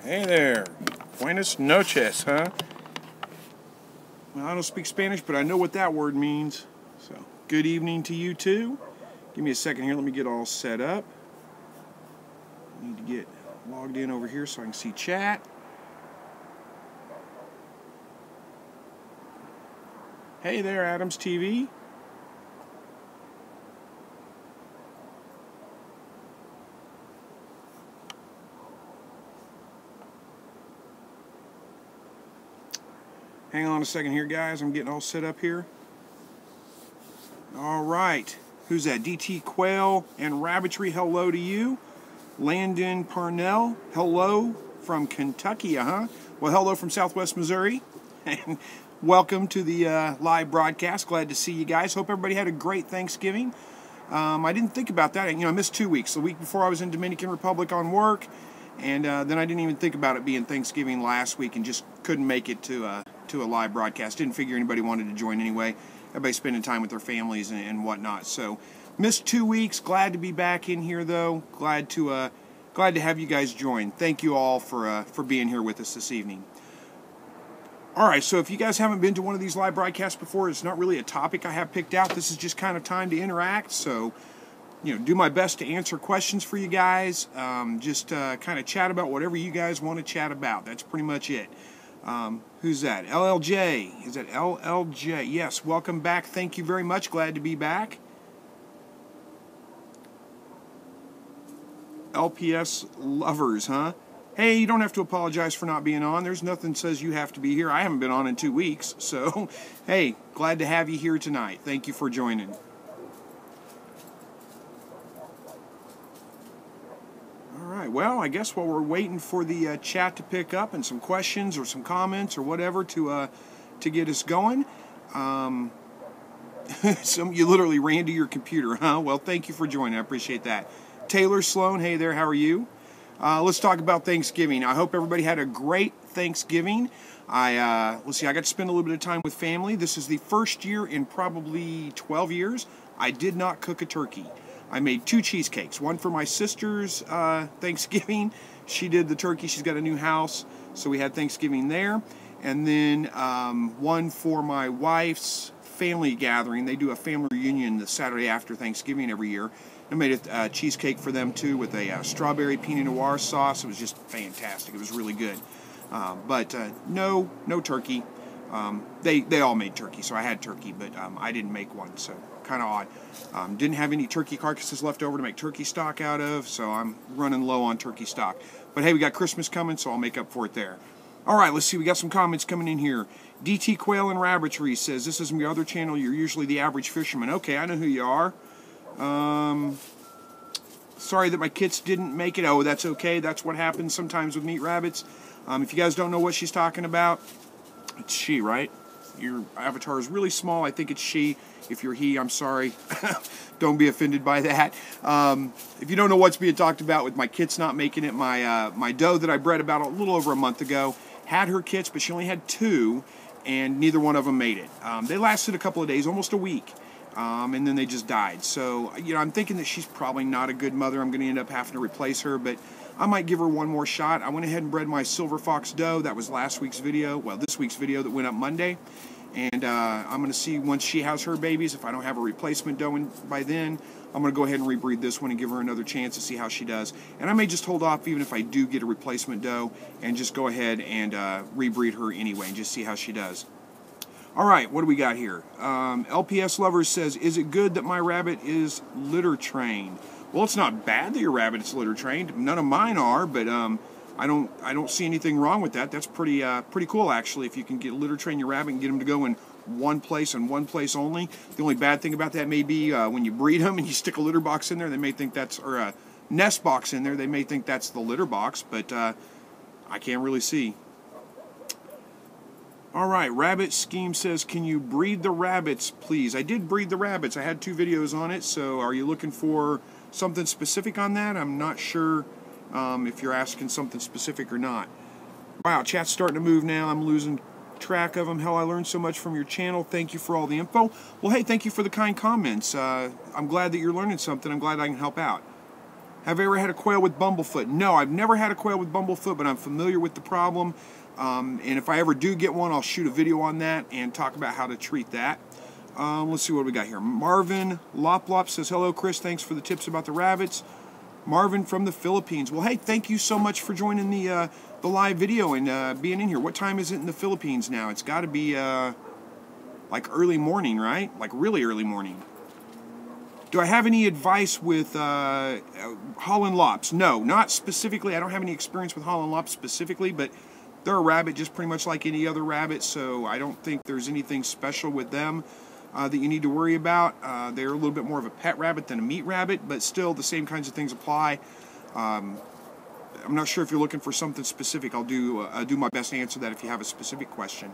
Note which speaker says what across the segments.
Speaker 1: Hey there. Buenas noches, huh? Well, I don't speak Spanish, but I know what that word means. So, good evening to you too. Give me a second here. Let me get all set up. I need to get logged in over here so I can see chat. Hey there, Adams TV. Hang on a second here, guys. I'm getting all set up here. All right. Who's that? DT Quail and Rabbitry, hello to you. Landon Parnell, hello from Kentucky, huh? Well, hello from Southwest Missouri. And welcome to the live broadcast. Glad to see you guys. Hope everybody had a great Thanksgiving. I didn't think about that. I missed 2 weeks. The week before I was in Dominican Republic on work, and then I didn't even think about it being Thanksgiving last week and just couldn't make it to a live broadcast. Didn't figure anybody wanted to join anyway. Everybody's spending time with their families and whatnot. So missed 2 weeks. Glad to be back in here though. Glad to have you guys join. Thank you all for being here with us this evening. All right, so if you guys haven't been to one of these live broadcasts before, it's not really a topic I have picked out. This is just kind of time to interact. So, do my best to answer questions for you guys. Just kind of chat about whatever you guys want to chat about. That's pretty much it. Who's that? LLJ. Is that LLJ? Yes, welcome back. Thank you very much. Glad to be back. LPS lovers, huh? Hey, you don't have to apologize for not being on. There's nothing that says you have to be here. I haven't been on in 2 weeks. So, hey, glad to have you here tonight. Thank you for joining. All right, well, I guess while we're waiting for the chat to pick up and some questions or some comments or whatever to get us going, you literally ran to your computer, huh? Well, thank you for joining. I appreciate that. Taylor Sloan, hey there, how are you? Let's talk about Thanksgiving. I hope everybody had a great Thanksgiving. Let's see, I got to spend a little bit of time with family. This is the first year in probably 12 years I did not cook a turkey. I made 2 cheesecakes, one for my sister's Thanksgiving. She did the turkey. She's got a new house, so we had Thanksgiving there. And then one for my wife's family gathering. They do a family reunion the Saturday after Thanksgiving every year. I made a cheesecake for them too with a strawberry Pinot Noir sauce. It was just fantastic. It was really good. But no turkey. They all made turkey, so I had turkey, but I didn't make one, so kind of odd. Didn't have any turkey carcasses left over to make turkey stock out of, so I'm running low on turkey stock. But hey, we got Christmas coming, so I'll make up for it there. All right, let's see. We got some comments coming in here. DT Quail and Rabbitry says, this is my other channel. You're usually the average fisherman. Okay, I know who you are. Sorry that my kits didn't make it. Oh, that's okay. That's what happens sometimes with meat rabbits. If you guys don't know what she's talking about, it's she, right? Your avatar is really small. I think it's she. If you're he, I'm sorry. Don't be offended by that. If you don't know what's being talked about with my kits not making it, my doe that I bred about a little over a month ago had her kits, but she only had 2, and neither one of them made it. They lasted a couple of days, almost a week. And then they just died. So, I'm thinking that she's probably not a good mother. I'm going to end up having to replace her, but I might give her one more shot. I went ahead and bred my silver fox doe. That was last week's video. Well, this week's video that went up Monday. And I'm going to see once she has her babies, if I don't have a replacement doe by then, I'm going to go ahead and rebreed this one and give her another chance to see how she does. And I may just hold off even if I do get a replacement doe and just go ahead and rebreed her anyway and just see how she does. All right, what do we got here? LPS Lovers says, is it good that my rabbit is litter trained? Well, it's not bad that your rabbit is litter trained. None of mine are, but I don't see anything wrong with that. That's pretty cool, actually, if you can get litter train your rabbit and get them to go in one place and one place only. The only bad thing about that may be when you breed them and you stick a litter box in there, they may think that's, or a nest box in there, they may think that's the litter box, but I can't really see. All right, Rabbit Scheme says, can you breed the rabbits, please? I did breed the rabbits. I had 2 videos on it, so are you looking for something specific on that? I'm not sure if you're asking something specific or not. Wow, chat's starting to move now. I'm losing track of them. Hell, I learned so much from your channel. Thank you for all the info. Well, hey, thank you for the kind comments. I'm glad that you're learning something. I'm glad I can help out. Have I ever had a quail with bumblefoot? No, I've never had a quail with bumblefoot, but I'm familiar with the problem. And if I ever do get one, I'll shoot a video on that and talk about how to treat that. Let's see what we got here. Marvin Lop says, hello, Chris. Thanks for the tips about the rabbits. Marvin from the Philippines. Well, hey, thank you so much for joining the live video and being in here. What time is it in the Philippines now? It's got to be like early morning, right? Like really early morning. Do I have any advice with Holland Lops? No, not specifically. I don't have any experience with Holland Lops specifically, but they're a rabbit just pretty much like any other rabbit, so I don't think there's anything special with them that you need to worry about. They're a little bit more of a pet rabbit than a meat rabbit, but still the same kinds of things apply. I'm not sure if you're looking for something specific. I'll do my best to answer that if you have a specific question.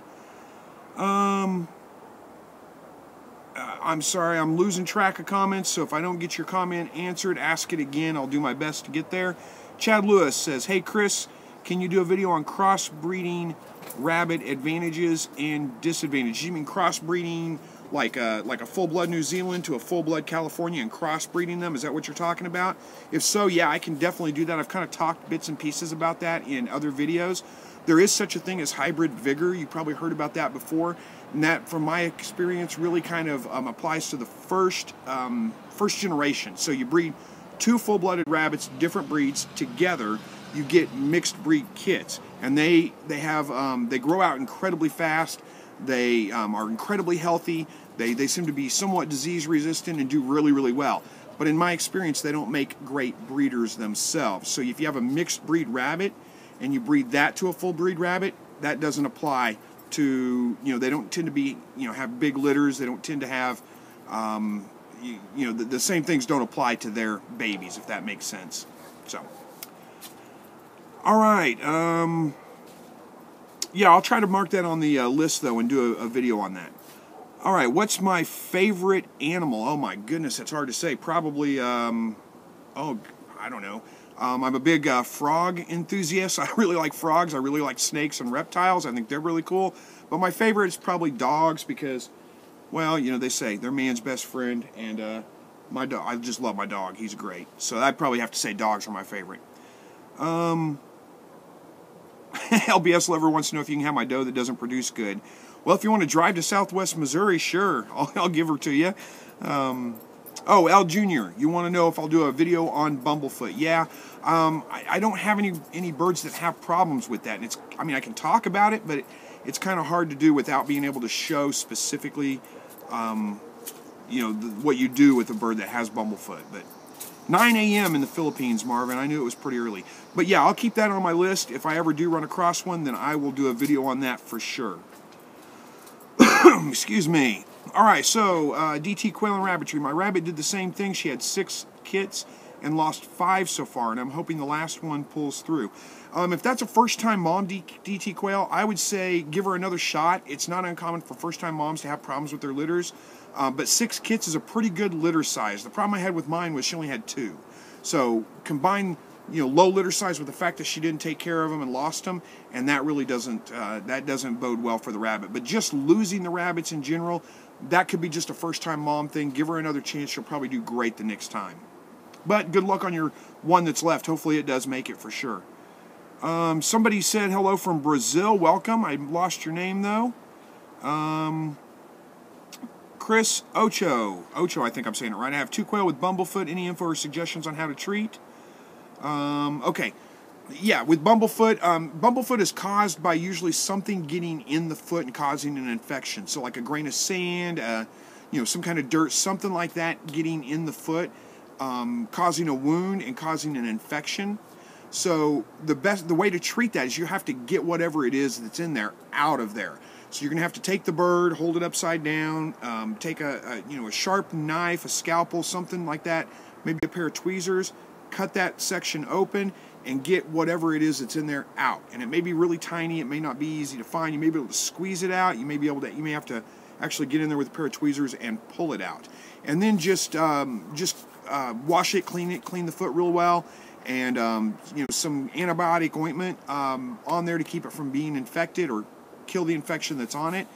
Speaker 1: I'm sorry, I'm losing track of comments, so if I don't get your comment answered, ask it again. I'll do my best to get there. Chad Lewis says, hey Chris, can you do a video on crossbreeding rabbit advantages and disadvantages? You mean crossbreeding like a full-blood New Zealand to a full-blood California and crossbreeding them? Is that what you're talking about? If so, yeah, I can definitely do that. I've kind of talked bits and pieces about that in other videos. There is such a thing as hybrid vigor. You probably heard about that before. And that, from my experience, really kind of applies to the first generation. So you breed two full-blooded rabbits, different breeds, together. You get mixed breed kits, and they grow out incredibly fast. They are incredibly healthy. They seem to be somewhat disease resistant and do really, really well. But in my experience, they don't make great breeders themselves. So if you have a mixed breed rabbit and you breed that to a full breed rabbit, that doesn't apply to, they don't tend to be, have big litters. They don't tend to have, the same things don't apply to their babies, if that makes sense. So, all right. Yeah, I'll try to mark that on the list, though, and do a video on that. All right, what's my favorite animal? Oh, my goodness, that's hard to say. Probably, I don't know. I'm a big frog enthusiast. I really like frogs. I really like snakes and reptiles. I think they're really cool. But my favorite is probably dogs because, well, they say they're man's best friend. And my dog, I just love my dog. He's great. So I'd probably have to say dogs are my favorite. LBS Lover wants to know if you can have my doe that doesn't produce good. Well, if you want to drive to Southwest Missouri, sure, I'll give her to you. Oh, L Jr., you want to know if I'll do a video on bumblefoot? Yeah, I don't have any birds that have problems with that. And I can talk about it, but it's kind of hard to do without being able to show specifically, what you do with a bird that has bumblefoot. But 9 a.m. in the Philippines, Marvin. I knew it was pretty early. But yeah, I'll keep that on my list. If I ever do run across one, then I will do a video on that for sure. Excuse me. All right, so DT Quail and Rabbitry. My rabbit did the same thing. She had 6 kits and lost 5 so far, and I'm hoping the last one pulls through. If that's a first-time mom DT Quail, I would say give her another shot. It's not uncommon for first-time moms to have problems with their litters, but 6 kits is a pretty good litter size. The problem I had with mine was she only had 2. So combine low litter size with the fact that she didn't take care of them and lost them, and that really doesn't bode well for the rabbit. But just losing the rabbits in general, that could be just a first-time mom thing. Give her another chance. She'll probably do great the next time. But good luck on your one that's left. Hopefully it does make it for sure. Somebody said hello from Brazil. Welcome. I lost your name, though. Chris Ocho, I think I'm saying it right. I have 2 quail with bumblefoot. Any info or suggestions on how to treat? Okay. Yeah, with bumblefoot, bumblefoot is caused by usually something getting in the foot and causing an infection. So like a grain of sand, some kind of dirt, something like that getting in the foot, causing a wound and causing an infection. So the way to treat that is you have to get whatever it is that's in there out of there. So you're going to have to take the bird, hold it upside down, take a sharp knife, a scalpel, something like that, maybe a pair of tweezers, cut that section open, and get whatever it is that's in there out. And it may be really tiny, it may not be easy to find. You may be able to squeeze it out. You may have to actually get in there with a pair of tweezers and pull it out. And then just wash it, clean the foot real well, and some antibiotic ointment on there to keep it from being infected or kill the infection that's on it,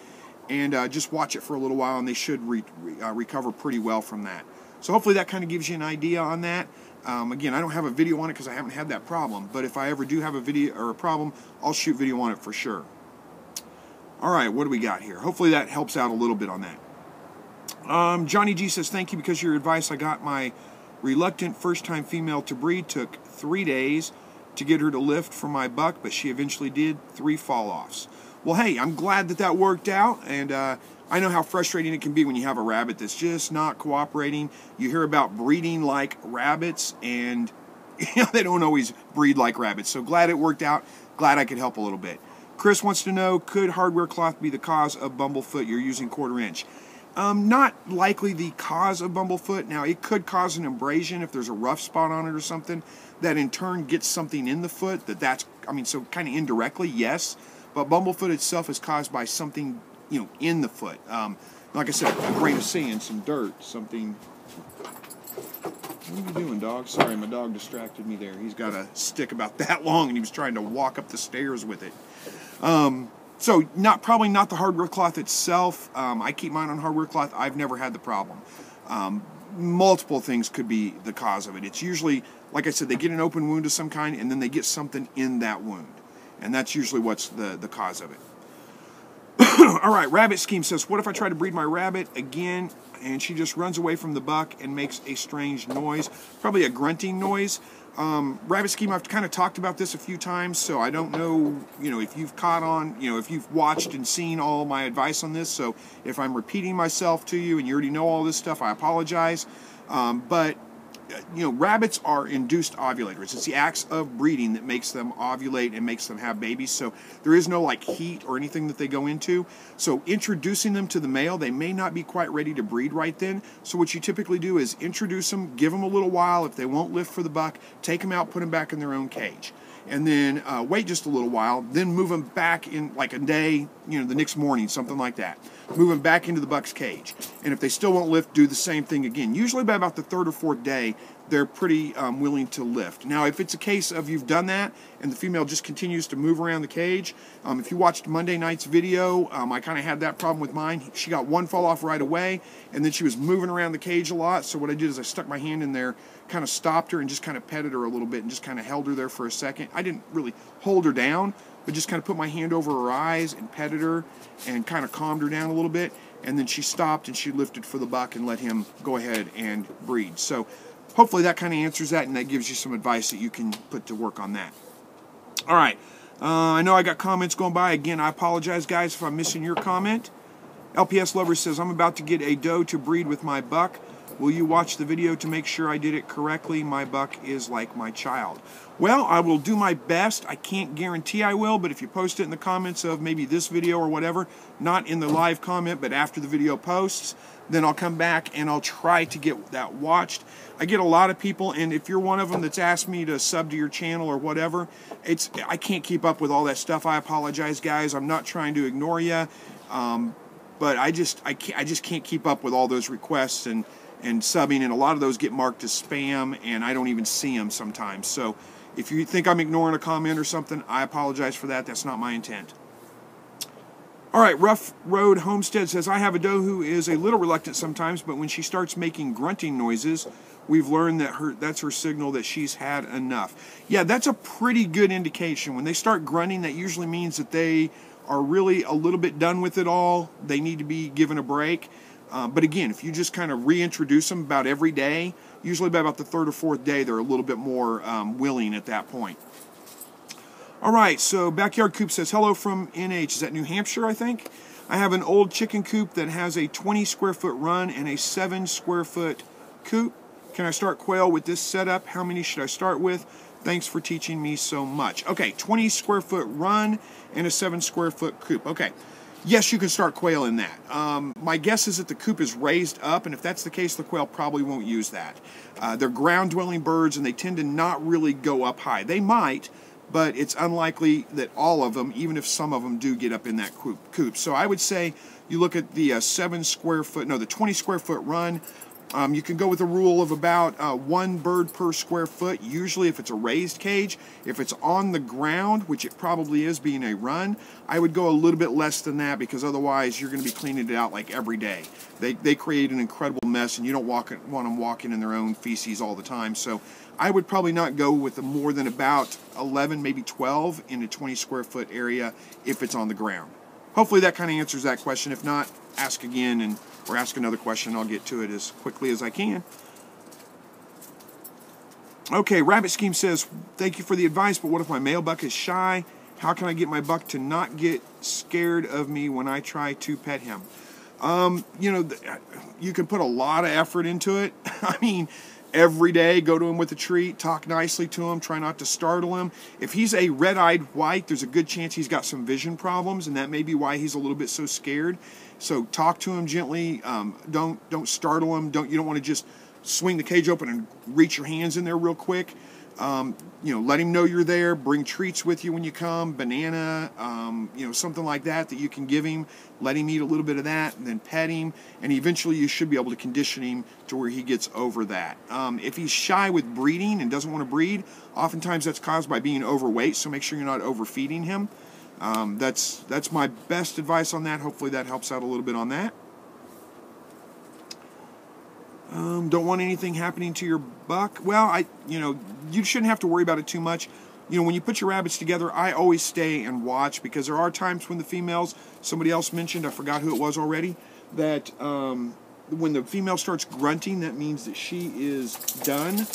Speaker 1: and just watch it for a little while, and they should recover pretty well from that. So hopefully that kind of gives you an idea on that. Again, I don't have a video on it because I haven't had that problem, but if I ever do have a video or a problem, I'll shoot video on it for sure. All right, what do we got here? Hopefully that helps out a little bit on that. Johnny G says, thank you because of your advice. I got my reluctant first-time female to breed. Took 3 days to get her to lift for my buck, but she eventually did. 3 fall-offs. Well, hey, I'm glad that that worked out, and I know how frustrating it can be when you have a rabbit that's just not cooperating. You hear about breeding like rabbits, and they don't always breed like rabbits. So glad it worked out. Glad I could help a little bit. Chris wants to know, could hardware cloth be the cause of bumblefoot? You're using 1/4 inch. Not likely the cause of bumblefoot. Now, it could cause an abrasion if there's a rough spot on it or something that in turn gets something in the foot. So kind of indirectly, yes. But bumblefoot itself is caused by something, in the foot. Like I said, a grain of sand, some dirt, something. What are you doing, dog? Sorry, my dog distracted me there. He's got a stick about that long, and he was trying to walk up the stairs with it. So probably not the hardware cloth itself. I keep mine on hardware cloth. I've never had the problem. Multiple things could be the cause of it. It's usually, like I said, they get an open wound of some kind, and then they get something in that wound. And that's usually what's the cause of it. All right, Rabbit Scheme says, what if I try to breed my rabbit again, and she just runs away from the buck and makes a strange noise, probably a grunting noise? Rabbit Scheme, I've kind of talked about this a few times, so I don't know, if you've caught on, if you've watched and seen all my advice on this. So if I'm repeating myself to you and you already know all this stuff, I apologize. But rabbits are induced ovulators. It's the acts of breeding that makes them ovulate and makes them have babies. So there is no heat or anything that they go into. So introducing them to the male, they may not be quite ready to breed right then. So what you typically do is introduce them, give them a little while. If they won't lift for the buck, take them out, put them back in their own cage. And then wait just a little while, then move them back in a day, the next morning, something like that. Move them back into the buck's cage. And if they still won't lift, do the same thing again. Usually by about the 3rd or 4th day, they're pretty willing to lift. Now, if it's a case of you've done that and the female just continues to move around the cage, if you watched Monday night's video, I kind of had that problem with mine. She got 1 fall off right away, and then she was moving around the cage a lot. So what I did is I stuck my hand in there, kind of stopped her and just kind of petted her a little bit and just kind of held her there for a second. I didn't really hold her down, but just kind of put my hand over her eyes and petted her and kind of calmed her down a little bit. And then she stopped and she lifted for the buck and let him go ahead and breed. So hopefully that kind of answers that, and that gives you some advice that you can put to work on that. All right. I know I got comments going by. Again, I apologize, guys, if I'm missing your comment. LPS Lover says, I'm about to get a doe to breed with my buck. Will you watch the video to make sure I did it correctly? My buck is like my child. Well, I will do my best. I can't guarantee I will, but if you post it in the comments of maybe this video or whatever, not in the live comment, but after the video posts, then I'll come back and I'll try to get that watched. I get a lot of people, and if you're one of them that's asked me to sub to your channel or whatever, I can't keep up with all that stuff. I apologize, guys. I'm not trying to ignore you, but I just can't keep up with all those requests and subbing, and a lot of those get marked as spam, and I don't even see them sometimes. So if you think I'm ignoring a comment or something, I apologize for that. That's not my intent. All right, Rough Road Homestead says, I have a doe who is a little reluctant sometimes, but when she starts making grunting noises, we've learned that that's her signal that she's had enough. Yeah, that's a pretty good indication. When they start grunting, that usually means that they are really a little bit done with it all. They need to be given a break. But again, if you just kind of reintroduce them about every day, usually by about the 3rd or 4th day, they're a little bit more willing at that point. All right, so Backyard Coop says, hello from NH. Is that New Hampshire, I think? I have an old chicken coop that has a 20 square foot run and a 7 square foot coop. Can I start quail with this setup? How many should I start with? Thanks for teaching me so much. Okay, 20 square foot run and a 7 square foot coop. Okay. Yes, you can start quail in that. My guess is that the coop is raised up, and if that's the case, the quail probably won't use that. They're ground-dwelling birds, and they tend to not really go up high. They might, but it's unlikely that all of them, even if some of them do get up in that coop. So I would say you look at the 7 square foot, no, the 20 square foot run. You can go with a rule of about 1 bird per square foot, usually if it's a raised cage. If it's on the ground, which it probably is being a run, I would go a little bit less than that, because otherwise you're going to be cleaning it out like every day. They create an incredible mess, and you don't want them walking in their own feces all the time. So I would probably not go with more than about 11, maybe 12 in a 20 square foot area if it's on the ground. Hopefully that kind of answers that question. If not, ask again or ask another question. I'll get to it as quickly as I can. Okay, Rabbit Scheme says, thank you for the advice, but what if my male buck is shy? How can I get my buck to not get scared of me when I try to pet him? You can put a lot of effort into it. I mean, every day, go to him with a treat, talk nicely to him, try not to startle him. If he's a red-eyed white, there's a good chance he's got some vision problems, and that may be why he's a little bit so scared. So talk to him gently. Don't startle him. You don't want to just swing the cage open and reach your hands in there real quick. Let him know you're there. Bring treats with you when you come, banana, something like that you can give him. Let him eat a little bit of that, and then pet him, and eventually you should be able to condition him to where he gets over that. If he's shy with breeding and doesn't want to breed, oftentimes that's caused by being overweight, so make sure you're not overfeeding him. That's my best advice on that. Hopefully that helps out a little bit on that. Don't want anything happening to your buck. Well, you shouldn't have to worry about it too much. When you put your rabbits together, I always stay and watch, because there are times when the females, somebody else mentioned, I forgot who it was already, that when the female starts grunting, that means that she is done.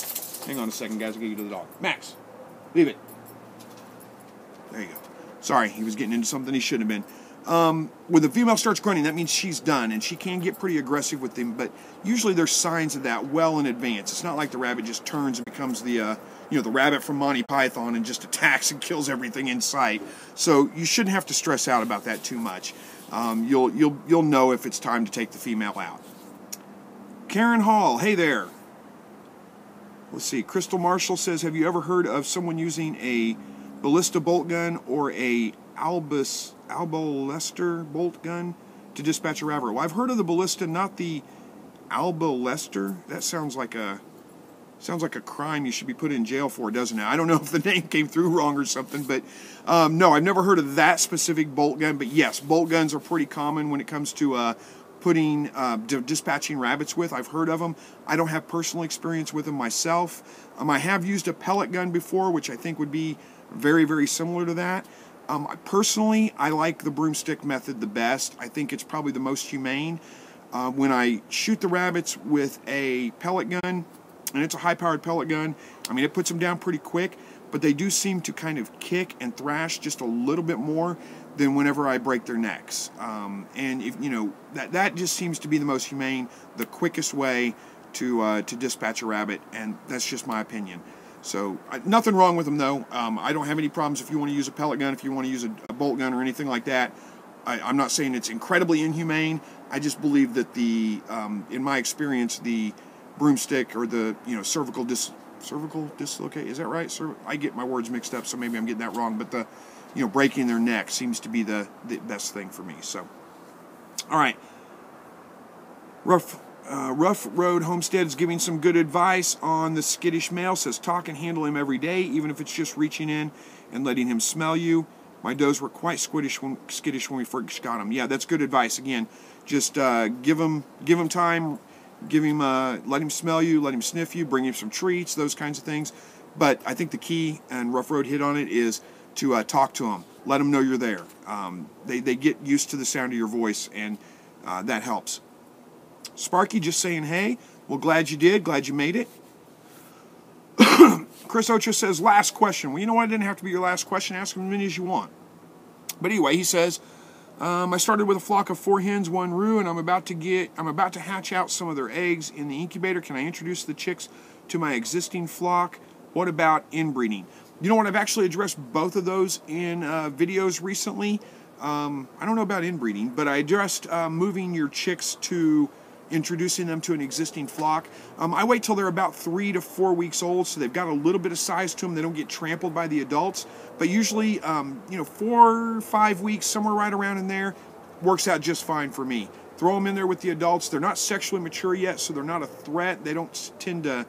Speaker 1: Hang on a second, guys. I'll get you to the dog. Max, leave it. There you go. Sorry, he was getting into something he shouldn't have been. When the female starts grunting, that means she's done, and she can get pretty aggressive with them, but usually there's signs of that well in advance. It's not like the rabbit just turns and becomes the rabbit from Monty Python and just attacks and kills everything in sight. So you shouldn't have to stress out about that too much. You'll know if it's time to take the female out. Karen Hall, hey there. Let's see. Crystal Marshall says, have you ever heard of someone using a ballista bolt gun or a Alba-Lester bolt gun to dispatch a rabbit? Well, I've heard of the ballista, not the Alba-Lester. That sounds like a crime you should be put in jail for, doesn't it? I don't know if the name came through wrong or something, but no, I've never heard of that specific bolt gun. But yes, bolt guns are pretty common when it comes to dispatching rabbits with. I've heard of them. I don't have personal experience with them myself. I have used a pellet gun before, which I think would be very, very similar to that. Personally, I like the broomstick method the best. I think it's probably the most humane. When I shoot the rabbits with a pellet gun, and it's a high-powered pellet gun, I mean, it puts them down pretty quick, but they do seem to kind of kick and thrash just a little bit more than whenever I break their necks. And if that just seems to be the most humane, the quickest way to dispatch a rabbit, and that's just my opinion. So nothing wrong with them, though. I don't have any problems if you want to use a pellet gun, if you want to use a bolt gun or anything like that. I'm not saying it's incredibly inhumane. I just believe that in my experience, the broomstick or the cervical dislocate, is that right? I get my words mixed up, so maybe I'm getting that wrong. But the breaking their neck seems to be the best thing for me. So, all right. Rough Road Homestead is giving some good advice on the skittish male. Says talk and handle him every day, even if it's just reaching in and letting him smell you. My does were quite skittish when we first got him. Yeah, that's good advice. Again, just give him time, let him smell you, let him sniff you, bring him some treats, those kinds of things. But I think the key, and Rough Road hit on it, is to talk to him. Let them know you're there. They get used to the sound of your voice, and that helps. Sparky just saying, hey, well, glad you did. Glad you made it. Chris Ocha says, last question. Well, you know what? It didn't have to be your last question. Ask him as many as you want. But anyway, he says, I started with a flock of 4 hens, 1 roux, and I'm about to hatch out some of their eggs in the incubator. Can I introduce the chicks to my existing flock? What about inbreeding? You know what? I've actually addressed both of those in videos recently. I don't know about inbreeding, but I addressed moving your chicks to introducing them to an existing flock. I wait till they're about 3 to 4 weeks old, so they've got a little bit of size to them. They don't get trampled by the adults. But usually, 4 or 5 weeks, somewhere right around in there, works out just fine for me. Throw them in there with the adults. They're not sexually mature yet, so they're not a threat. They don't tend to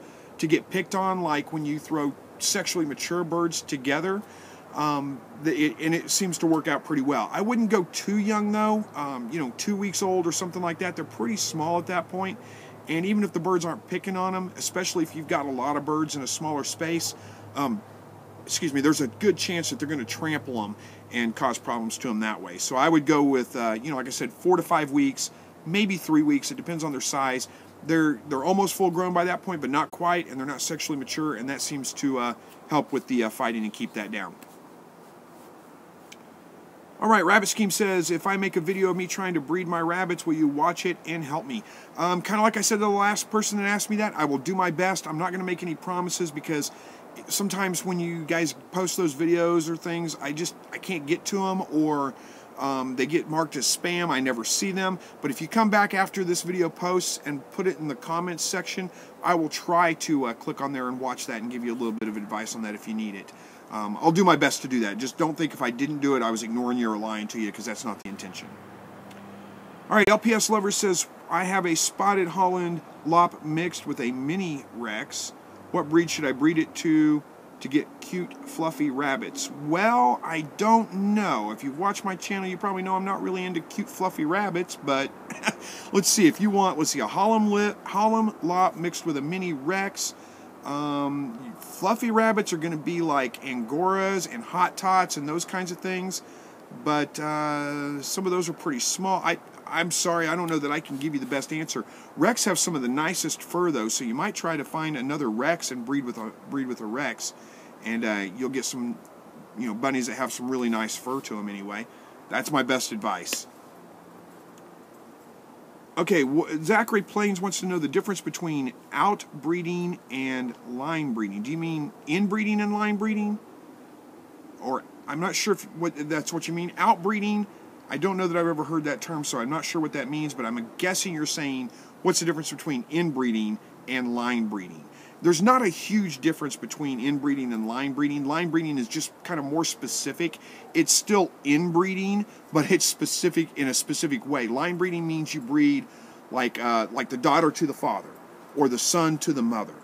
Speaker 1: get picked on like when you throw sexually mature birds together. And it seems to work out pretty well. I wouldn't go too young though, 2 weeks old or something like that. They're pretty small at that point. And even if the birds aren't picking on them, especially if you've got a lot of birds in a smaller space, there's a good chance that they're going to trample them and cause problems to them that way. So I would go with, like I said, 4 to 5 weeks, maybe 3 weeks. It depends on their size. They're almost full grown by that point, but not quite, and they're not sexually mature, and that seems to help with the fighting and keep that down. All right, Rabbit Scheme says, if I make a video of me trying to breed my rabbits, will you watch it and help me? Kind of like I said to the last person that asked me that, I will do my best. I'm not going to make any promises because sometimes when you guys post those videos or things, I can't get to them, or they get marked as spam. I never see them. But if you come back after this video posts and put it in the comments section, I will try to click on there and watch that and give you a little bit of advice on that if you need it. I'll do my best to do that. Just don't think if I didn't do it, I was ignoring you or lying to you, because that's not the intention. All right, LPS Lover says, I have a spotted Holland Lop mixed with a mini Rex. What breed should I breed it to get cute, fluffy rabbits? Well, I don't know. If you've watched my channel, you probably know I'm not really into cute, fluffy rabbits, but let's see. If you want, let's see, a Holland Lop mixed with a mini Rex. Fluffy rabbits are going to be like Angoras and Hot Tots and those kinds of things, but some of those are pretty small. I'm sorry, I don't know that I can give you the best answer. Rex have some of the nicest fur though, so you might try to find another Rex and breed with a Rex, and you'll get some bunnies that have some really nice fur to them anyway. That's my best advice. Okay, Zachary Plains wants to know the difference between outbreeding and line breeding. Do you mean inbreeding and line breeding? Or I'm not sure if that's what you mean. Outbreeding, I don't know that I've ever heard that term, so I'm not sure what that means, but I'm guessing you're saying what's the difference between inbreeding and line breeding. There's not a huge difference between inbreeding and line breeding. Line breeding is just kind of more specific. It's still inbreeding, but it's specific in a specific way. Line breeding means you breed like the daughter to the father or the son to the mother.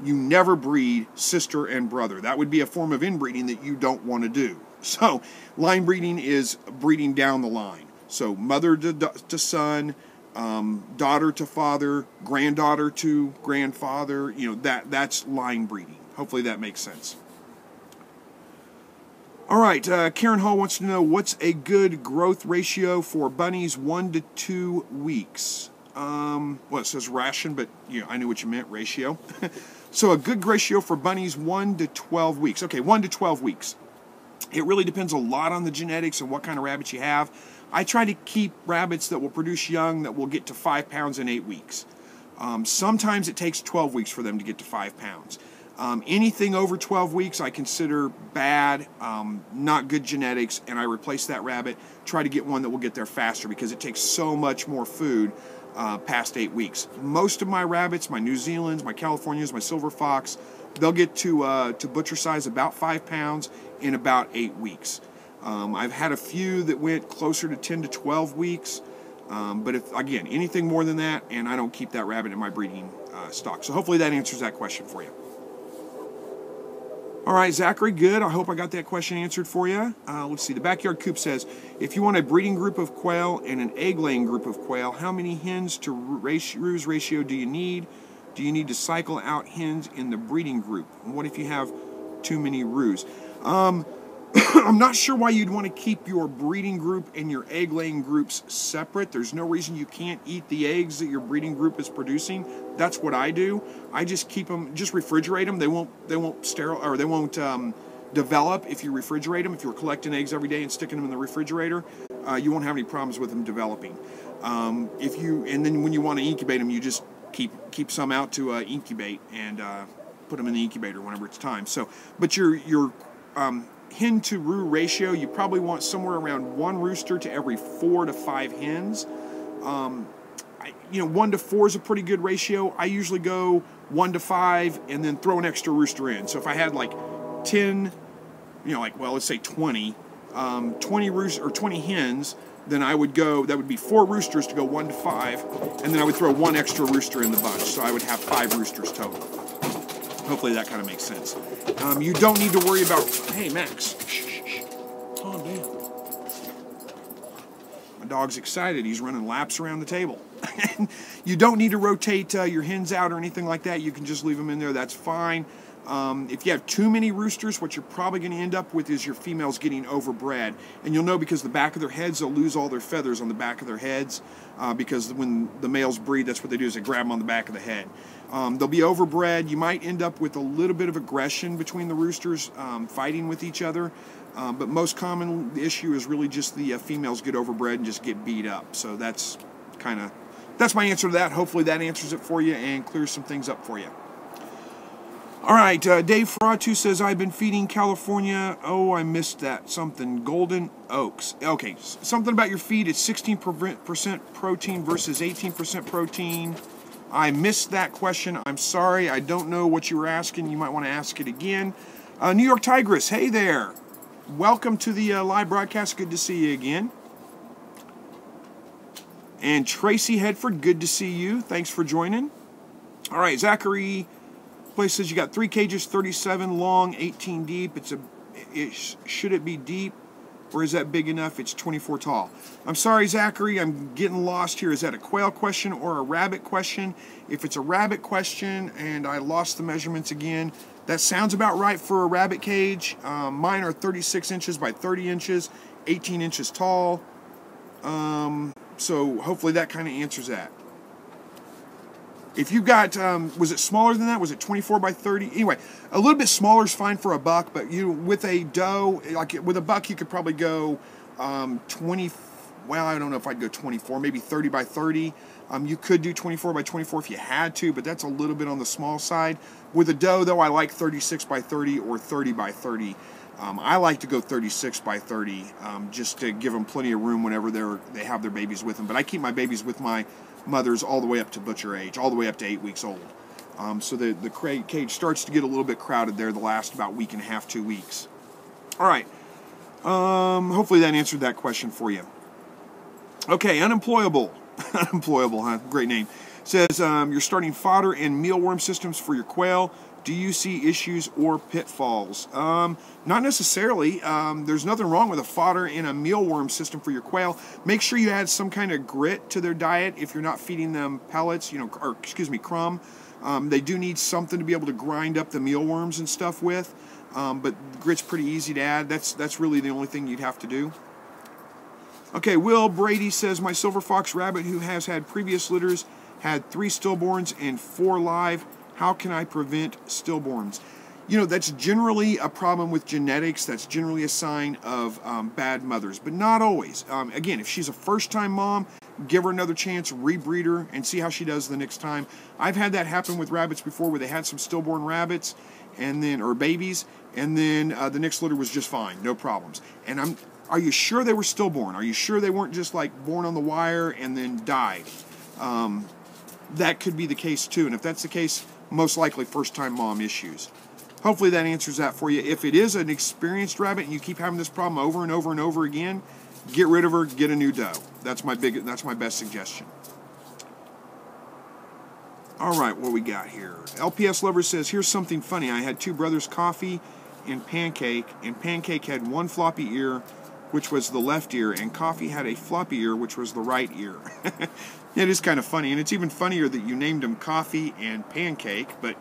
Speaker 1: You never breed sister and brother. That would be a form of inbreeding that you don't want to do. So line breeding is breeding down the line. So mother to son, daughter to father, granddaughter to grandfather, that's line breeding. Hopefully that makes sense. All right, Karen Hall wants to know, what's a good growth ratio for bunnies 1 to 2 weeks? Well, it says ration, but I knew what you meant, ratio. So a good ratio for bunnies 1 to 12 weeks. Okay, 1 to 12 weeks. It really depends a lot on the genetics and what kind of rabbits you have. I try to keep rabbits that will produce young that will get to 5 pounds in 8 weeks. Sometimes it takes 12 weeks for them to get to 5 pounds. Anything over 12 weeks I consider bad, not good genetics, and I replace that rabbit, try to get one that will get there faster because it takes so much more food past 8 weeks. Most of my rabbits, my New Zealands, my Californias, my Silver Fox, they'll get to butcher size about 5 pounds in about 8 weeks. I've had a few that went closer to 10 to 12 weeks, but if, again, anything more than that, and I don't keep that rabbit in my breeding stock. So hopefully that answers that question for you. All right, Zachary, good. I hope I got that question answered for you. Let's see. The Backyard Coop says, if you want a breeding group of quail and an egg-laying group of quail, how many hens to roos ratio do you need? Do you need to cycle out hens in the breeding group? And what if you have too many roos? I'm not sure why you'd want to keep your breeding group and your egg-laying groups separate. There's no reason you can't eat the eggs that your breeding group is producing. That's what I do. I just keep them, just refrigerate them. They won't develop if you refrigerate them. If you're collecting eggs every day and sticking them in the refrigerator, you won't have any problems with them developing. And then when you want to incubate them, you just keep some out to incubate and put them in the incubator whenever it's time. So, but your hen to roo ratio, you probably want somewhere around 1 rooster to every 4 to 5 hens. 1 to 4 is a pretty good ratio. I usually go 1 to 5 and then throw an extra rooster in. So if I had like 10, let's say 20 roosters or 20 hens, then I would go, that would be 4 roosters to go 1 to 5, and then I would throw 1 extra rooster in the bunch, so I would have 5 roosters total. Hopefully that kind of makes sense. You don't need to worry about, hey Max, shh, calm down. My dog's excited, he's running laps around the table. You don't need to rotate your hens out or anything like that, you can just leave them in there, that's fine. If you have too many roosters, what you're probably going to end up with is your females getting overbred. And you'll know because the back of their heads, they'll lose all their feathers on the back of their heads. Because when the males breed, that's what they do, is they grab them on the back of the head. They'll be overbred. You might end up with a little bit of aggression between the roosters, fighting with each other. But most common issue is really just the females get overbred and just get beat up. So that's my answer to that. Hopefully that answers it for you and clears some things up for you. All right, Dave Ferratu says, I've been feeding California, oh, I missed that, something, Golden Oaks. Okay, something about your feed, it's 16% protein versus 18% protein. I missed that question, I'm sorry, I don't know what you were asking, you might want to ask it again. New York Tigress, hey there. Welcome to the live broadcast, good to see you again. And Tracy Hedford, good to see you, thanks for joining. All right, Zachary Place says you got 3 cages, 37 long, 18 deep. Should it be deep, or is that big enough? It's 24 tall. I'm sorry, Zachary, I'm getting lost here. Is that a quail question or a rabbit question? If it's a rabbit question and I lost the measurements again, that sounds about right for a rabbit cage. Mine are 36 inches by 30 inches, 18 inches tall. So hopefully that kind of answers that. If you got, was it smaller than that? Was it 24 by 30? Anyway, a little bit smaller is fine for a buck, but with a doe, like with a buck, you could probably go 20, well, I don't know if I'd go 24, maybe 30 by 30. You could do 24 by 24 if you had to, but that's a little bit on the small side. With a doe, though, I like 36 by 30 or 30 by 30. I like to go 36 by 30, just to give them plenty of room whenever they have their babies with them. But I keep my babies with my mothers all the way up to butcher age, all the way up to 8 weeks old. So the cage starts to get a little bit crowded there the last about week and a half, 2 weeks. All right. Hopefully that answered that question for you. Okay, Unemployable. Unemployable, huh? Great name. Says, you're starting fodder and mealworm systems for your quail. Do you see issues or pitfalls? Not necessarily. There's nothing wrong with a fodder and a mealworm system for your quail. Make sure you add some kind of grit to their diet if you're not feeding them pellets, or excuse me, crumb. They do need something to be able to grind up the mealworms and stuff with. But grit's pretty easy to add. That's really the only thing you'd have to do. Okay, Will Brady says, my silver fox rabbit who has had previous litters had 3 stillborns and 4 live. How can I prevent stillborns? That's generally a problem with genetics. That's generally a sign of bad mothers, but not always. Again, if she's a first-time mom, give her another chance, rebreed her, and see how she does the next time. I've had that happen with rabbits before where they had some stillborn rabbits or babies, and then the next litter was just fine, no problems. And are you sure they were stillborn? Are you sure they weren't just like born on the wire and then died? That could be the case too, and if that's the case, most likely first-time mom issues. Hopefully that answers that for you. If it is an experienced rabbit and you keep having this problem over and over and over again, get rid of her, get a new doe. That's my best suggestion. All right, what we got here? LPS Lover says, here's something funny. I had 2 brothers, Coffee and Pancake had one floppy ear, which was the left ear, and Coffee had a floppy ear, which was the right ear. It is kind of funny, and it's even funnier that you named them Coffee and Pancake, but,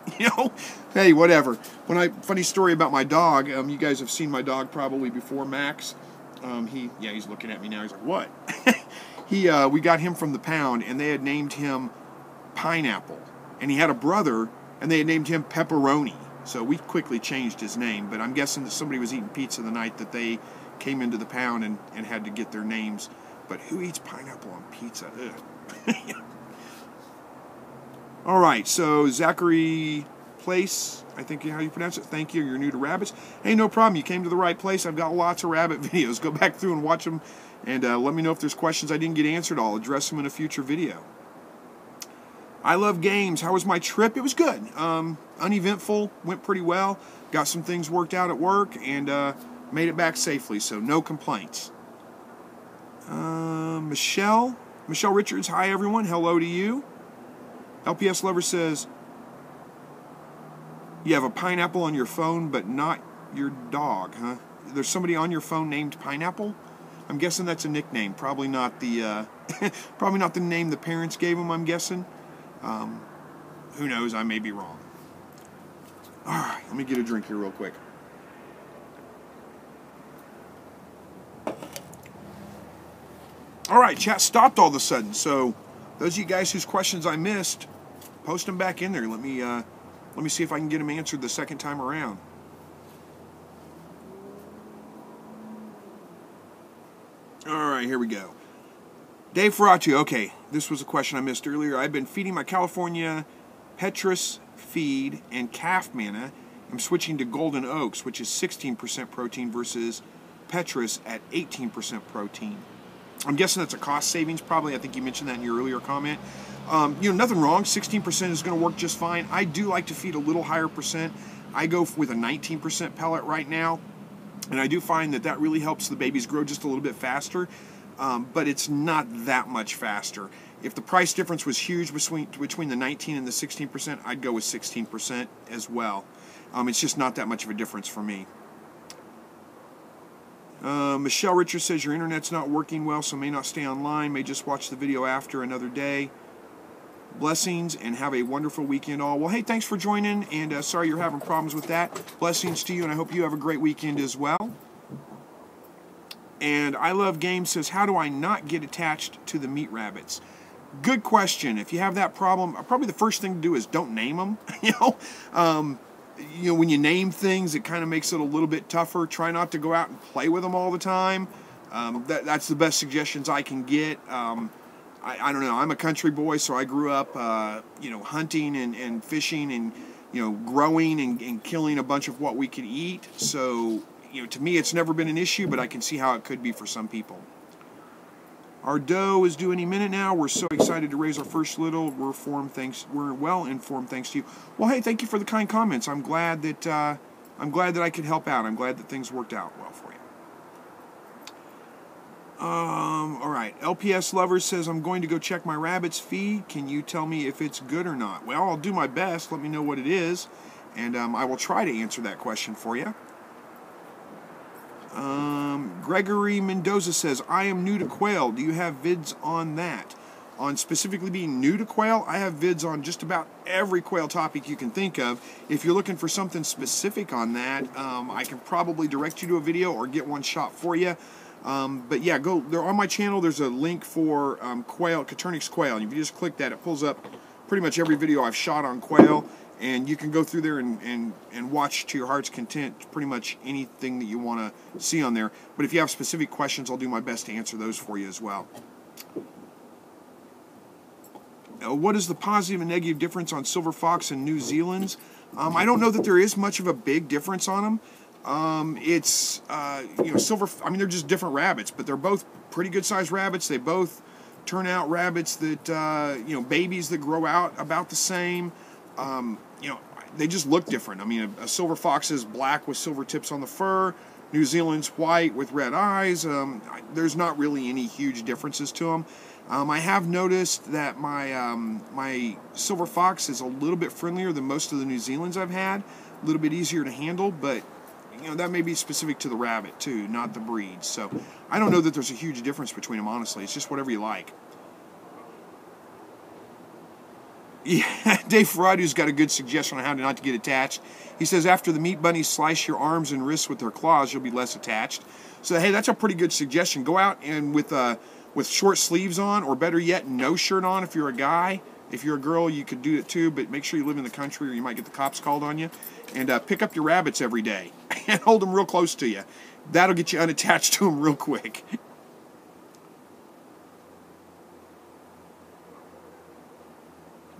Speaker 1: hey, whatever. Funny story about my dog, you guys have seen my dog probably before, Max. He's looking at me now, he's like, what? We got him from the pound, and they had named him Pineapple, and he had a brother, and they had named him Pepperoni, so we quickly changed his name, but I'm guessing that somebody was eating pizza the night that they came into the pound and had to get their names, but who eats pineapple on pizza? Ugh. All right, so Zachary Place, I think how you pronounce it. Thank you. You're new to rabbits. Hey, no problem. You came to the right place. I've got lots of rabbit videos. Go back through and watch them, and let me know if there's questions I didn't get answered. I'll address them in a future video. I love games. How was my trip? It was good. Uneventful. Went pretty well. Got some things worked out at work, and made it back safely, so no complaints. Michelle Richards, hi everyone, hello to you. LPS Lover says, you have a pineapple on your phone, but not your dog, huh? There's somebody on your phone named Pineapple? I'm guessing that's a nickname. Probably not the probably not the name the parents gave him, I'm guessing. Who knows? I may be wrong. All right, let me get a drink here real quick. All right, chat stopped all of a sudden. So those of you guys whose questions I missed, post them back in there. Let me see if I can get them answered the second time around. All right, here we go. Dave Ferratu, okay, this was a question I missed earlier. I've been feeding my California Petrus feed and calf manna. I'm switching to Golden Oaks, which is 16% protein versus Petrus at 18% protein. I'm guessing that's a cost savings probably. I think you mentioned that in your earlier comment. Nothing wrong. 16% is going to work just fine. I do like to feed a little higher percent. I go with a 19% pellet right now. And I do find that really helps the babies grow just a little bit faster, but it's not that much faster. If the price difference was huge between the 19 and the 16%, I'd go with 16% as well. It's just not that much of a difference for me. Michelle Richards says your internet's not working well, so may not stay online, may just watch the video after another day. Blessings and have a wonderful weekend all. Well, hey, thanks for joining, and sorry you're having problems with that. Blessings to you, and I hope you have a great weekend as well. And I Love Games says, how do I not get attached to the meat rabbits? Good question. If you have that problem, probably the first thing to do is don't name them. When you name things, it kind of makes it a little bit tougher. Try not to go out and play with them all the time. That's the best suggestions I can get. I don't know. I'm a country boy, so I grew up, hunting and fishing and, growing and killing a bunch of what we could eat. So, to me, it's never been an issue, but I can see how it could be for some people. Our doe is due any minute now. We're so excited to raise our first little. We're well informed thanks to you. Well, hey, thank you for the kind comments. I'm glad that I could help out. I'm glad that things worked out well for you. All right. LPS Lover says, I'm going to go check my rabbit's feed. Can you tell me if it's good or not? Well, I'll do my best. Let me know what it is, and I will try to answer that question for you. Gregory Mendoza says, I am new to quail. Do you have vids on that? On specifically being new to quail, I have vids on just about every quail topic you can think of. If you're looking for something specific on that, I can probably direct you to a video or get one shot for you. But yeah, go there on my channel. There's a link for quail, Coturnix quail, and if you just click that, it pulls up pretty much every video I've shot on quail, and you can go through there and watch to your heart's content pretty much anything that you want to see on there. But if you have specific questions, I'll do my best to answer those for you as well. What is the positive and negative difference on silver fox and New Zealand's? I don't know that there is much of a big difference on them. They're just different rabbits, but they're both pretty good sized rabbits. They both turn out rabbits that, babies that grow out about the same. They just look different. I mean, a silver fox is black with silver tips on the fur. New Zealand's white with red eyes. There's not really any huge differences to them. I have noticed that my silver fox is a little bit friendlier than most of the New Zealands I've had. A little bit easier to handle, but that may be specific to the rabbit too, not the breed. So I don't know that there's a huge difference between them, honestly. It's just whatever you like. Yeah, Dave Ferradu's got a good suggestion on how not to get attached. He says, after the meat bunnies slice your arms and wrists with their claws, you'll be less attached. So, hey, that's a pretty good suggestion. Go out and with short sleeves on, or better yet, no shirt on if you're a guy. If you're a girl, you could do it too, but make sure you live in the country or you might get the cops called on you. And pick up your rabbits every day and hold them real close to you. That'll get you unattached to them real quick.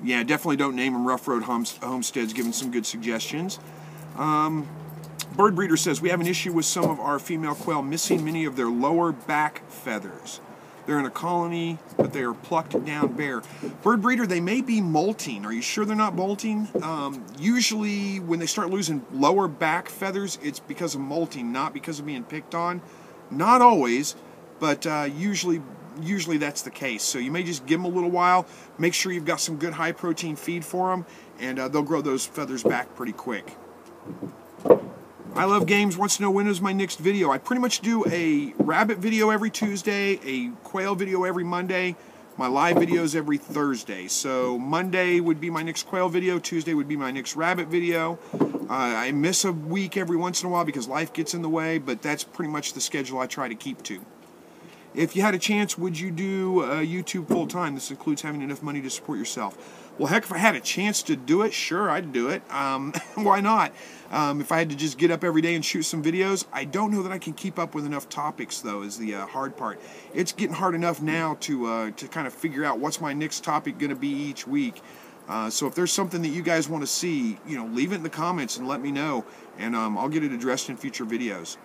Speaker 1: Yeah, definitely don't name them Rough Road Homesteads, giving some good suggestions. Bird Breeder says, we have an issue with some of our female quail missing many of their lower back feathers. They're in a colony, but they are plucked down bare. Bird Breeder, they may be molting. Are you sure they're not molting? Usually, when they start losing lower back feathers, it's because of molting, not because of being picked on. Not always. but usually that's the case. So you may just give them a little while. Make sure you've got some good high protein feed for them, and they'll grow those feathers back pretty quick. I Love Games wants to know when is my next video. I pretty much do a rabbit video every Tuesday, a quail video every Monday, my live videos every Thursday. So Monday would be my next quail video, Tuesday would be my next rabbit video. I miss a week every once in a while because life gets in the way, but that's pretty much the schedule I try to keep to. If you had a chance, would you do YouTube full-time? This includes having enough money to support yourself. Well, heck, if I had a chance to do it, sure, I'd do it. Why not? If I had to just get up every day and shoot some videos, I don't know that I can keep up with enough topics, though, is the hard part. It's getting hard enough now to kind of figure out what's my next topic going to be each week. So if there's something that you guys want to see, leave it in the comments and let me know, and I'll get it addressed in future videos.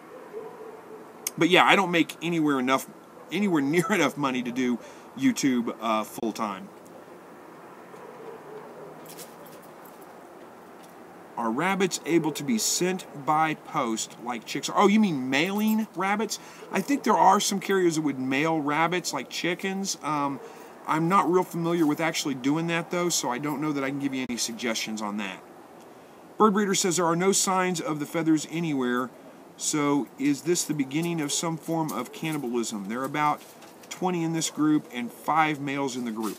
Speaker 1: But yeah, I don't make anywhere near enough money to do YouTube full-time. Are rabbits able to be sent by post like chicks are? Oh, you mean mailing rabbits? I think there are some carriers that would mail rabbits like chickens. I'm not real familiar with actually doing that, though, so I don't know that I can give you any suggestions on that. Bird Breeder says there are no signs of the feathers anywhere, so is this the beginning of some form of cannibalism? There are about 20 in this group and 5 males in the group.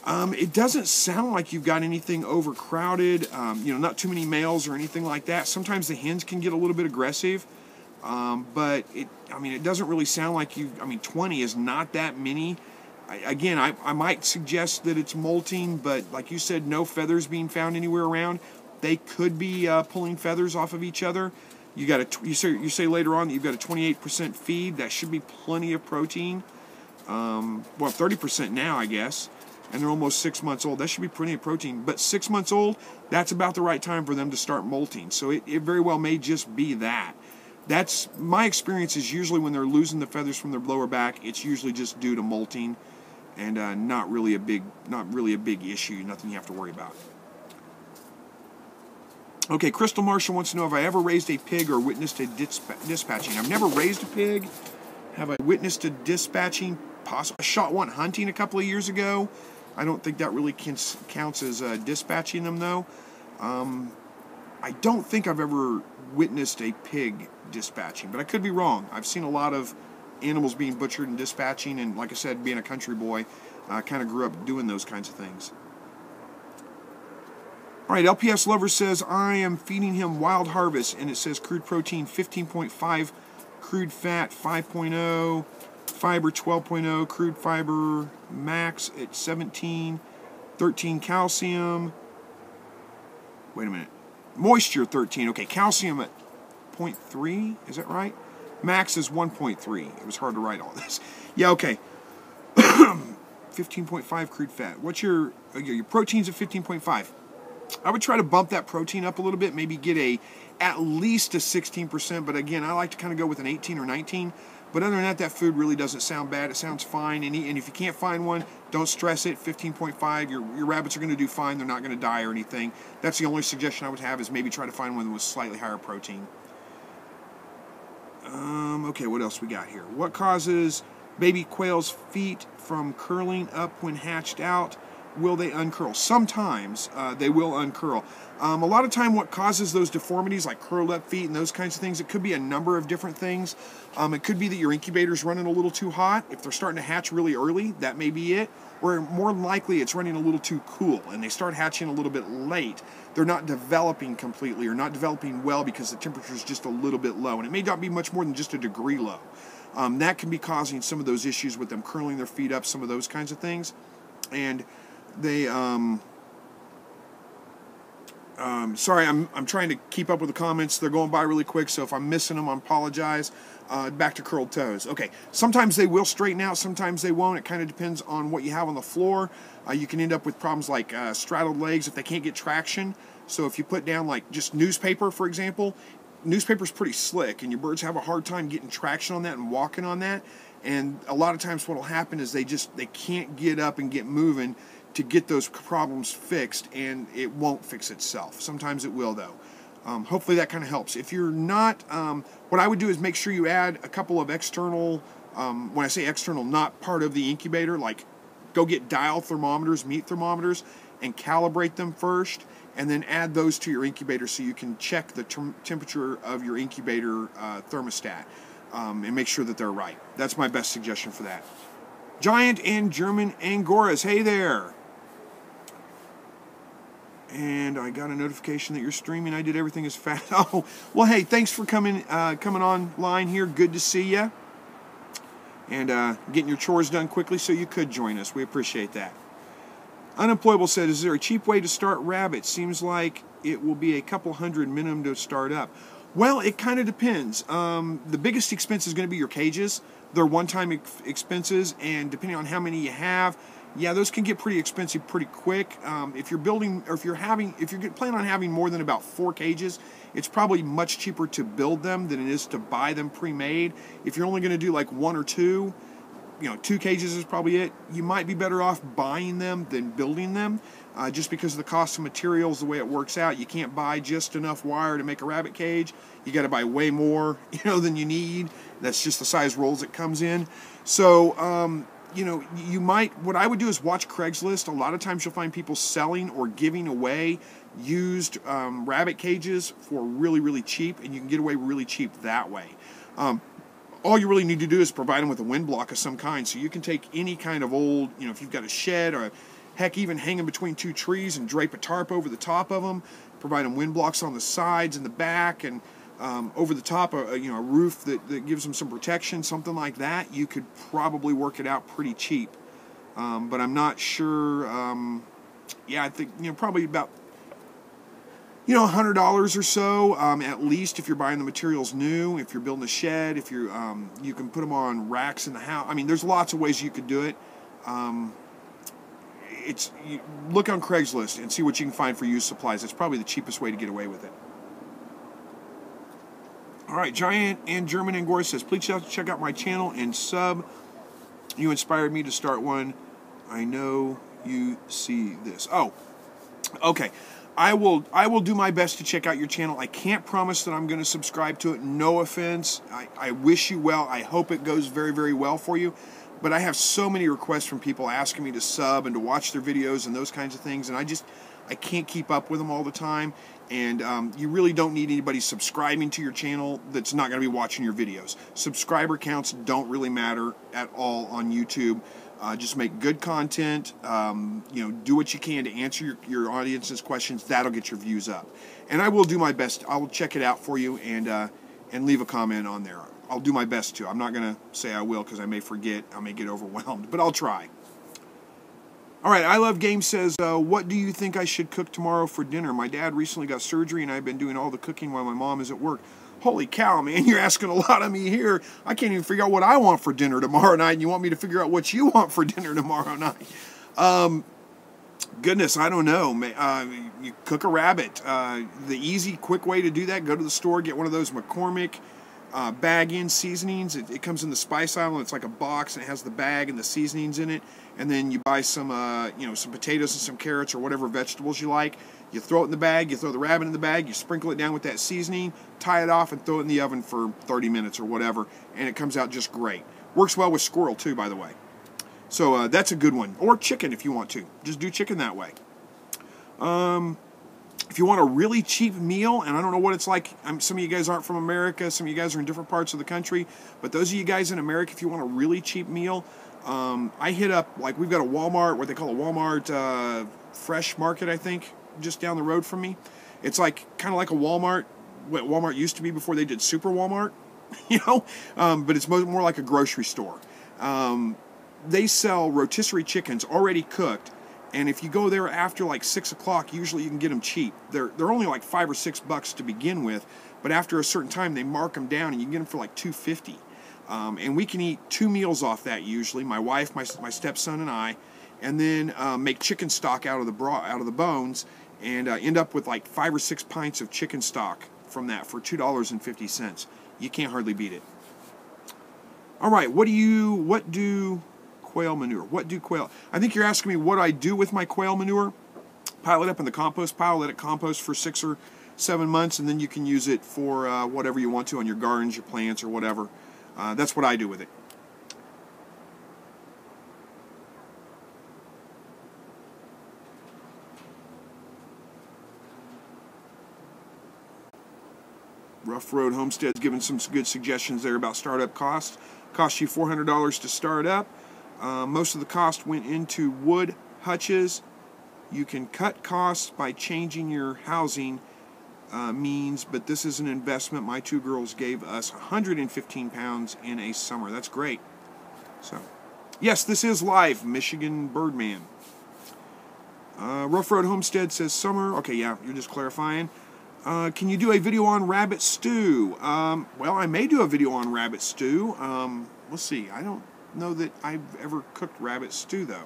Speaker 1: It doesn't sound like you've got anything overcrowded, not too many males or anything like that. Sometimes the hens can get a little bit aggressive, but it doesn't really sound like 20 is not that many. I might suggest that it's molting, but like you said, no feathers being found anywhere around. They could be pulling feathers off of each other. You say later on that you've got a 28% feed. That should be plenty of protein. 30% now, I guess. And they're almost 6 months old. That should be plenty of protein. But 6 months old, that's about the right time for them to start molting. So it very well may just be that. That's my experience is usually when they're losing the feathers from their lower back, it's usually just due to molting, and not really a big issue. Nothing you have to worry about. Okay, Crystal Marshall wants to know if I ever raised a pig or witnessed a dispatching. I've never raised a pig. Have I witnessed a dispatching? Possibly. I shot one hunting a couple of years ago. I don't think that really counts as dispatching them, though. I don't think I've ever witnessed a pig dispatching, but I could be wrong. I've seen a lot of animals being butchered and dispatching, and like I said, being a country boy, I kind of grew up doing those kinds of things. All right, LPS Lover says, I am feeding him Wild Harvest, and it says crude protein 15.5, crude fat 5.0, fiber 12.0, crude fiber max at 17, 13 calcium. Wait a minute. Moisture 13. Okay, calcium at 0.3. Is that right? Max is 1.3. It was hard to write all this. Yeah, okay. 15.5 crude fat. What's your protein's at 15.5? I would try to bump that protein up a little bit, maybe get at least a 16%, but again, I like to kind of go with an 18 or 19. But other than that, that food really doesn't sound bad. It sounds fine, and if you can't find one, don't stress it. 15.5, your rabbits are going to do fine. They're not going to die or anything. That's the only suggestion I would have, is maybe try to find one with slightly higher protein. Okay, what else we got here? What causes baby quail's feet from curling up when hatched out? Will they uncurl? Sometimes they will uncurl. A lot of time what causes those deformities, like curled up feet and those kinds of things, it could be a number of different things. It could be that your incubator's running a little too hot. If they're starting to hatch really early, that may be it. Or more than likely it's running a little too cool and they start hatching a little bit late. They're not developing completely or not developing well because the temperature's just a little bit low. And it may not be much more than just a degree low. That can be causing some of those issues with them curling their feet up, some of those kinds of things. And they, sorry, I'm trying to keep up with the comments. They're going by really quick, so if I'm missing them, I apologize. Back to curled toes. Okay, sometimes they will straighten out, sometimes they won't. It kind of depends on what you have on the floor. You can end up with problems like straddled legs if they can't get traction. So if you put down like just newspaper, for example, newspaper's pretty slick, and your birds have a hard time getting traction on that and walking on that. And a lot of times what will happen is they can't get up and get moving to get those problems fixed, and it won't fix itself. Sometimes it will, though. Hopefully that kind of helps. If you're not, what I would do is make sure you add a couple of external When I say external, not part of the incubator, like go get dial thermometers, meat thermometers, and calibrate them first, and then add those to your incubator so you can check the temperature of your incubator thermostat and make sure that they're right. That's my best suggestion for that. Giant and German Angoras, hey there. And I got a notification that you're streaming. I did everything as fast. Oh, well, hey, thanks for coming online here. Good to see you. And getting your chores done quickly so you could join us. We appreciate that. Unemployable said, is there a cheap way to start rabbits? Seems like it will be a couple hundred minimum to start up. Well, it kind of depends. The biggest expense is going to be your cages. They're one-time expenses, and depending on how many you have, yeah, those can get pretty expensive pretty quick. If you're building, or if you're planning on having more than about 4 cages, it's probably much cheaper to build them than it is to buy them pre-made. If you're only going to do like 1 or 2, 2 cages is probably it. You might be better off buying them than building them, just because of the cost of materials, the way it works out. You can't buy just enough wire to make a rabbit cage. You got to buy way more, than you need. That's just the size rolls it comes in. So, you might, what I would do is watch Craigslist. A lot of times you'll find people selling or giving away used rabbit cages for really, really cheap, and you can get away really cheap that way. All you really need to do is provide them with a wind block of some kind. So you can take any kind of old, if you've got a shed or heck, even hanging between 2 trees and drape a tarp over the top of them, provide them wind blocks on the sides and the back, and over the top, a roof that gives them some protection, something like that. You could probably work it out pretty cheap. But I'm not sure. I think, probably about, $100 or so, at least if you're buying the materials new. If you're building a shed, if you're, you can put them on racks in the house. I mean, there's lots of ways you could do it. Look on Craigslist and see what you can find for used supplies. That's probably the cheapest way to get away with it. All right, Giant and German Angora says, please check out my channel and sub. You inspired me to start one. I know you see this. Oh, okay. I will do my best to check out your channel. I can't promise that I'm going to subscribe to it. No offense. I wish you well. I hope it goes very, very well for you. But I have so many requests from people asking me to sub and to watch their videos and those kinds of things, and I can't keep up with them all the time. And you really don't need anybody subscribing to your channel that's not going to be watching your videos. Subscriber counts don't really matter at all on YouTube. Just make good content. Do what you can to answer your audience's questions. That'll get your views up. And I will do my best. I will check it out for you and leave a comment on there. I'll do my best to. I'm not going to say I will because I may forget. I may get overwhelmed, but I'll try. All right, I Love Game says, what do you think I should cook tomorrow for dinner? My dad recently got surgery, and I've been doing all the cooking while my mom is at work. Holy cow, man, you're asking a lot of me here. I can't even figure out what I want for dinner tomorrow night, and you want me to figure out what you want for dinner tomorrow night. Goodness, I don't know. You cook a rabbit. The easy, quick way to do that, go to the store, get one of those McCormick bag-in seasonings. It comes in the spice aisle, and it's like a box, and it has the bag and the seasonings in it. And then you buy some, some potatoes and some carrots or whatever vegetables you like. You throw it in the bag, you throw the rabbit in the bag, you sprinkle it down with that seasoning, tie it off, and throw it in the oven for 30 minutes or whatever, and it comes out just great. Works well with squirrel, too, by the way. So that's a good one. Or chicken, if you want to. Just do chicken that way. If you want a really cheap meal, and I don't know what it's like, some of you guys aren't from America, some of you guys are in different parts of the country, but those of you guys in America, if you want a really cheap meal, I hit up, like, we've got a Walmart, what they call a Walmart Fresh Market, I think, just down the road from me. It's like, kind of like a Walmart, what Walmart used to be before they did Super Walmart, but it's more like a grocery store. They sell rotisserie chickens already cooked, and if you go there after like 6 o'clock, usually you can get them cheap. They're only like $5 or $6 to begin with, but after a certain time they mark them down, and you can get them for like $2.50. And we can eat 2 meals off that usually. My wife, my stepson, and I, and then make chicken stock out of the bones, and end up with like 5 or 6 pints of chicken stock from that for $2.50. You can't hardly beat it. All right, what do quail manure? What do quail? I think you're asking me what I do with my quail manure. Pile it up in the compost pile, let it compost for 6 or 7 months, and then you can use it for whatever you want to on your gardens, your plants, or whatever. That's what I do with it. Rough Road Homestead's given some good suggestions there about startup costs. Cost you $400 to start up. Most of the cost went into wood hutches. You can cut costs by changing your housing means, but this is an investment. My 2 girls gave us 115 pounds in a summer. That's great. So, yes, this is live, Michigan Birdman. Rough Road Homestead says summer. Okay, yeah, you're just clarifying. Can you do a video on rabbit stew? Well, I may do a video on rabbit stew. We'll see. I don't know that I've ever cooked rabbit stew, though.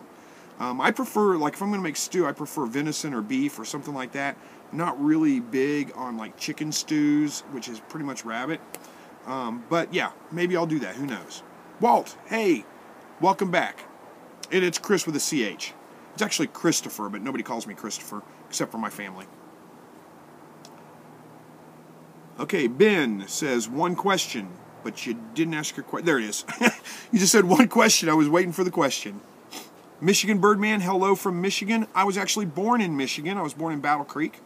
Speaker 1: I prefer, like, if I'm going to make stew, I prefer venison or beef or something like that. Not really big on, like, chicken stews, which is pretty much rabbit. But, yeah, maybe I'll do that. Who knows? Walt, hey, welcome back. And it's Chris with a CH. It's actually Christopher, but nobody calls me Christopher, except for my family. Okay, Ben says, one question, but you didn't ask your question. There it is. You just said one question. I was waiting for the question. Michigan Birdman, hello from Michigan. I was actually born in Michigan. I was born in Battle Creek.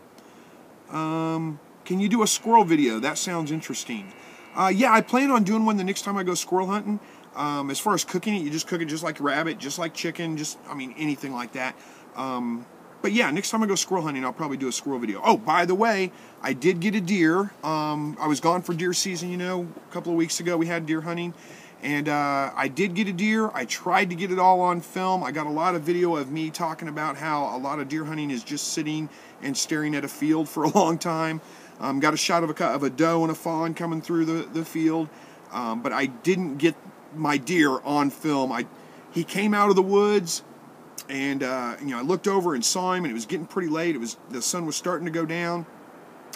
Speaker 1: Can you do a squirrel video? That sounds interesting. Yeah, I plan on doing one the next time I go squirrel hunting. As far as cooking it, you just cook it just like rabbit, just like chicken, anything like that. But yeah, next time I go squirrel hunting, I'll probably do a squirrel video. Oh, by the way, I did get a deer. I was gone for deer season, a couple of weeks ago we had deer hunting. And I did get a deer. I tried to get it all on film. I got a lot of video of me talking about how a lot of deer hunting is just sitting and staring at a field for a long time. Got a shot of a doe and a fawn coming through the field. But I didn't get my deer on film. He came out of the woods. And, I looked over and saw him, and it was getting pretty late. The sun was starting to go down.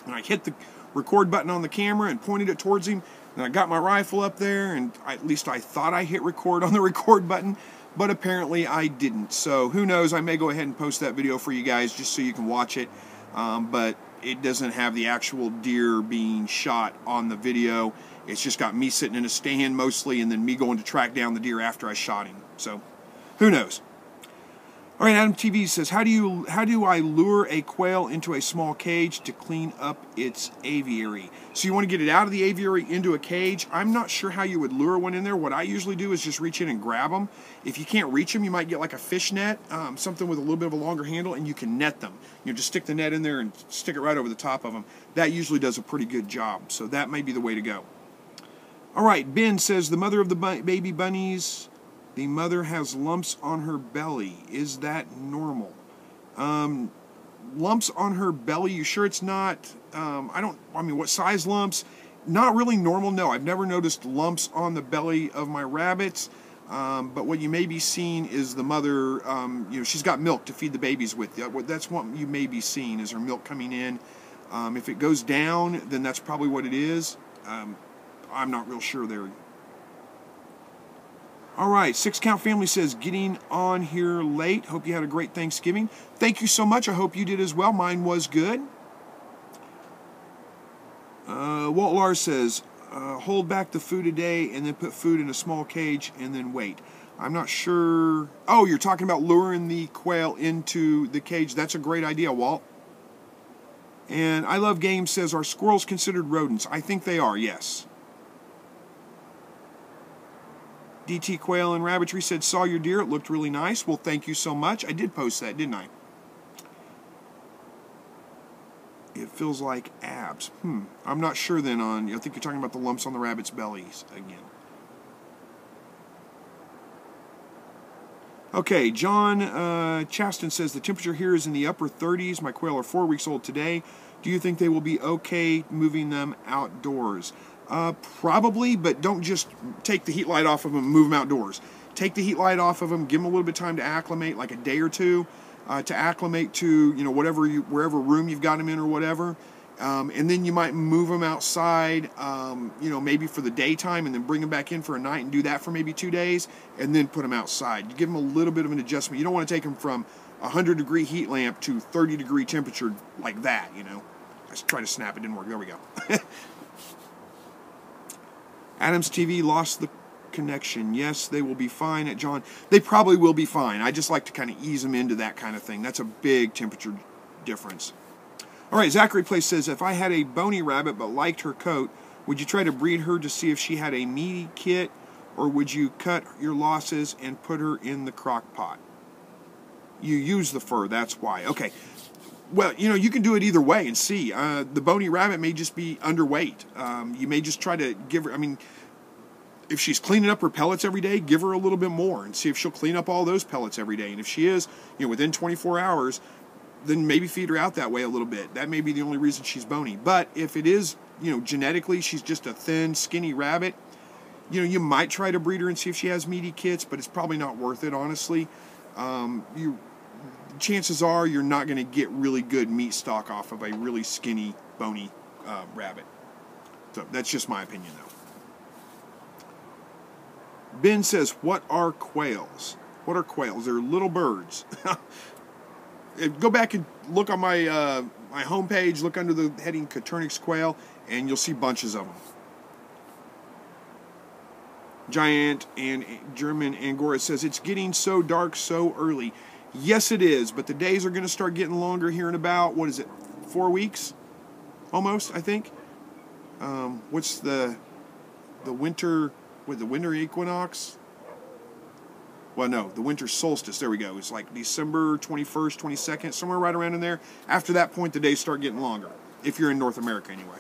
Speaker 1: And I hit the record button on the camera and pointed it towards him. And I got my rifle up there, and at least I thought I hit record on the record button. But apparently I didn't. So who knows? I may go ahead and post that video for you guys just so you can watch it. But it doesn't have the actual deer being shot on the video. It's just got me sitting in a stand mostly, and then me going to track down the deer after I shot him. So who knows? All right, Adam TV says, how do I lure a quail into a small cage to clean up its aviary? So you want to get it out of the aviary into a cage. I'm not sure how you would lure one in there. What I usually do is just reach in and grab them. If you can't reach them, you might get like a fish net, something with a little bit of a longer handle, and you can net them. Just stick the net in there and stick it right over the top of them. That usually does a pretty good job. So that may be the way to go. All right, Ben says, the mother of the baby bunnies... The mother has lumps on her belly. Is that normal? Lumps on her belly, you sure it's not, what size lumps? Not really normal, no. I've never noticed lumps on the belly of my rabbits. But what you may be seeing is the mother, she's got milk to feed the babies with. That's what you may be seeing, is her milk coming in. If it goes down, then that's probably what it is. I'm not real sure there. All right, 6 Count Family says, getting on here late. Hope you had a great Thanksgiving. Thank you so much. I hope you did as well. Mine was good. Walt Lars says, hold back the food a day and then put food in a small cage and then wait. I'm not sure. Oh, you're talking about luring the quail into the cage. That's a great idea, Walt. And I Love Games says, are squirrels considered rodents? I think they are, yes. DT Quail and Rabbitry said, saw your deer. It looked really nice. Well, thank you so much. I did post that, didn't I? It feels like abs. I'm not sure then on... I think you're talking about the lumps on the rabbit's bellies again. Okay, John Chaston says, the temperature here is in the upper 30s. My quail are 4 weeks old today. Do you think they will be okay moving them outdoors? Probably, but don't just take the heat light off of them and move them outdoors. Take the heat light off of them, give them a little bit of time to acclimate, like a day or two, to acclimate to, wherever room you've got them in or whatever. And then you might move them outside, maybe for the daytime, and then bring them back in for a night and do that for maybe 2 days, and then put them outside. You give them a little bit of an adjustment. You don't want to take them from 100-degree heat lamp to 30-degree temperature like that, I tried to snap, it didn't work. There we go. Adams TV lost the connection. Yes, they will be fine at John. They probably will be fine. I just like to kind of ease them into that kind of thing. That's a big temperature difference. All right, Zachary Place says, if I had a bony rabbit but liked her coat, would you try to breed her to see if she had a meaty kit, or would you cut your losses and put her in the crock pot? You use the fur, that's why. Okay. Well, you can do it either way and see. The bony rabbit may just be underweight. You may just try to give her, if she's cleaning up her pellets every day, give her a little bit more and see if she'll clean up all those pellets every day. And if she is, within 24 hours, then maybe feed her out that way a little bit. That may be the only reason she's bony. But if it is, genetically she's just a thin, skinny rabbit, you might try to breed her and see if she has meaty kits, but it's probably not worth it, honestly. Chances are you're not going to get really good meat stock off of a really skinny, bony rabbit. So that's just my opinion, though. Ben says, what are quails? What are quails? They're little birds. Go back and look on my my homepage, look under the heading Coturnix quail, and you'll see bunches of them. Giant and German Angora says, it's getting so dark so early. Yes, it is, but the days are going to start getting longer here in about, 4 weeks? Almost, I think. What's the winter, the winter equinox? Well, no, the winter solstice, there we go. It's like December 21st, 22nd, somewhere right around in there. After that point, the days start getting longer, if you're in North America anyway.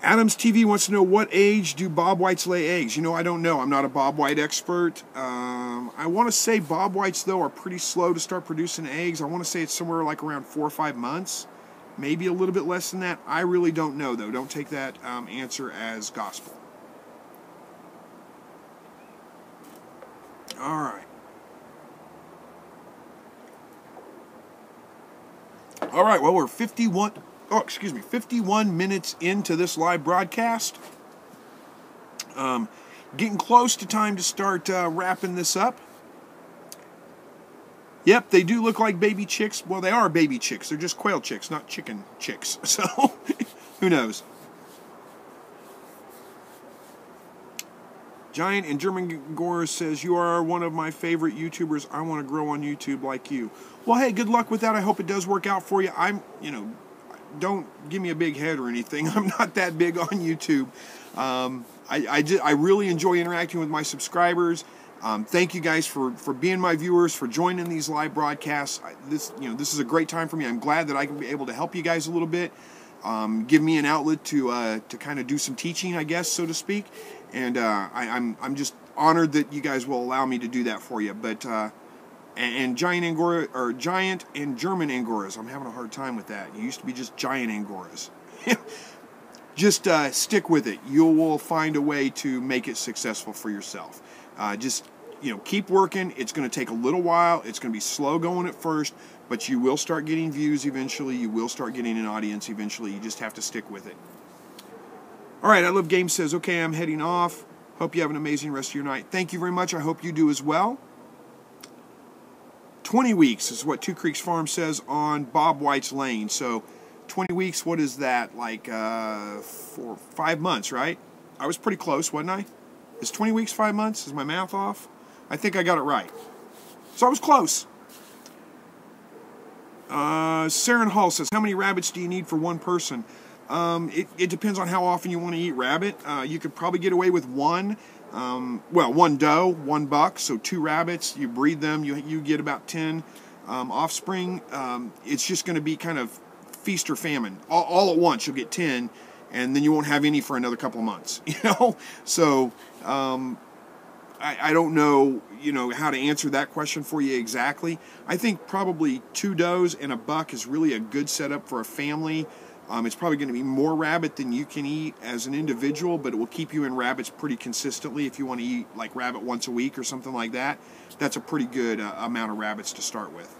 Speaker 1: Adams TV wants to know, what age do bob whites lay eggs? I don't know. I'm not a bob white expert. I want to say bob whites, though, are pretty slow to start producing eggs. I want to say it's somewhere like around 4 or 5 months. Maybe a little bit less than that. I really don't know, though. Don't take that answer as gospel. All right. All right, well, we're 51 minutes into this live broadcast. Getting close to time to start wrapping this up. Yep, they do look like baby chicks. Well, they are baby chicks. They're just quail chicks, not chicken chicks. So, who knows? Giant and German Gore says, you are one of my favorite YouTubers. I want to grow on YouTube like you. Well, hey, good luck with that. I hope it does work out for you. Don't give me a big head or anything. I'm not that big on YouTube. I really enjoy interacting with my subscribers. Thank you guys for being my viewers, for joining these live broadcasts. This is a great time for me. I'm glad that I can be able to help you guys a little bit. Give me an outlet to kind of do some teaching, I guess, so to speak. And I'm just honored that you guys will allow me to do that for you. But and Giant Angora, or Giant and German Angoras, I'm having a hard time with that. It used to be just Giant Angoras. Just stick with it. You will find a way to make it successful for yourself. Just keep working. It's going to take a little while. It's going to be slow going at first, but you will start getting views eventually. You will start getting an audience eventually. You just have to stick with it. All right, I Love Games says, okay, I'm heading off. Hope you have an amazing rest of your night. Thank you very much. I hope you do as well. 20 weeks is what Two Creeks Farm says on Bob White's Lane. So 20 weeks, what is that? Like 5 months, right? I was pretty close, wasn't I? Is 20 weeks 5 months? Is my math off? I think I got it right. So I was close. Saren Hall says, how many rabbits do you need for one person? It depends on how often you want to eat rabbit. You could probably get away with one. One doe, one buck, so 2 rabbits. You breed them, you get about 10 offspring. It's just going to be kind of feast or famine. All at once, you'll get 10, and then you won't have any for another couple of months. So I don't know, how to answer that question for you exactly. I think probably 2 does and a buck is really a good setup for a family. It's probably going to be more rabbit than you can eat as an individual, but it will keep you in rabbits pretty consistently. If you want to eat like rabbit once a week or something like that, that's a pretty good amount of rabbits to start with.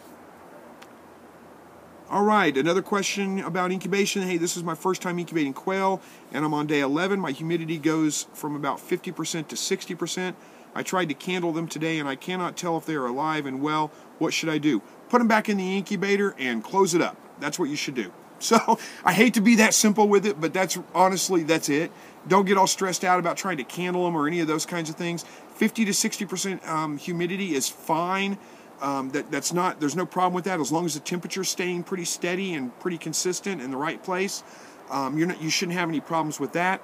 Speaker 1: All right, another question about incubation. Hey, this is my first time incubating quail, and I'm on day 11. My humidity goes from about 50% to 60%. I tried to candle them today, and I cannot tell if they are alive and well. What should I do? Put them back in the incubator and close it up. That's what you should do. So I hate to be that simple with it, but that's it. Don't get all stressed out about trying to candle them or any of those kinds of things. 50 to 60% humidity is fine. There's no problem with that as long as the temperature's staying pretty steady and pretty consistent in the right place. You shouldn't have any problems with that.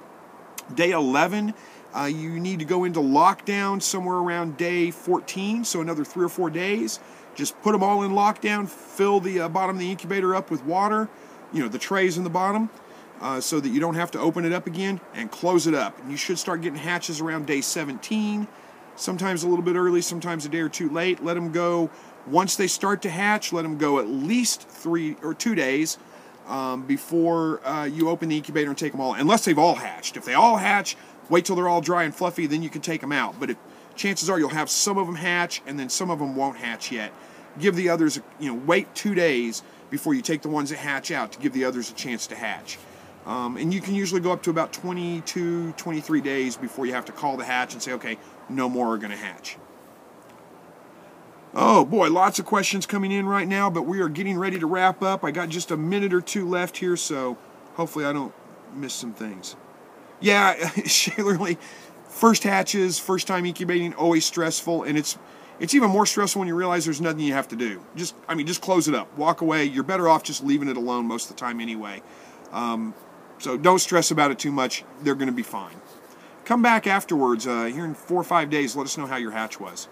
Speaker 1: Day 11, you need to go into lockdown somewhere around day 14, so another 3 or 4 days. Just put them all in lockdown, fill the bottom of the incubator up with water, the trays in the bottom, so that you don't have to open it up again, and close it up. And you should start getting hatches around day 17, sometimes a little bit early, sometimes a day or two late. Let them go, once they start to hatch, let them go at least 3 or 2 days before you open the incubator and take them all, unless they've all hatched. If they all hatch, wait till they're all dry and fluffy, then you can take them out. But chances are you'll have some of them hatch, and then some of them won't hatch yet. Give the others, wait 2 days before you take the ones that hatch out to give the others a chance to hatch. And you can usually go up to about 22, 23 days before you have to call the hatch and say, okay, no more are going to hatch. Oh boy, lots of questions coming in right now, but we are getting ready to wrap up. I got just a minute or two left here, so hopefully I don't miss some things. Yeah, Shayla, first hatches, first time incubating, always stressful, and it's even more stressful when you realize there's nothing you have to do. Just close it up, walk away. You're better off just leaving it alone most of the time anyway. So don't stress about it too much. They're going to be fine. Come back afterwards, here in 4 or 5 days. Let us know how your hatch was.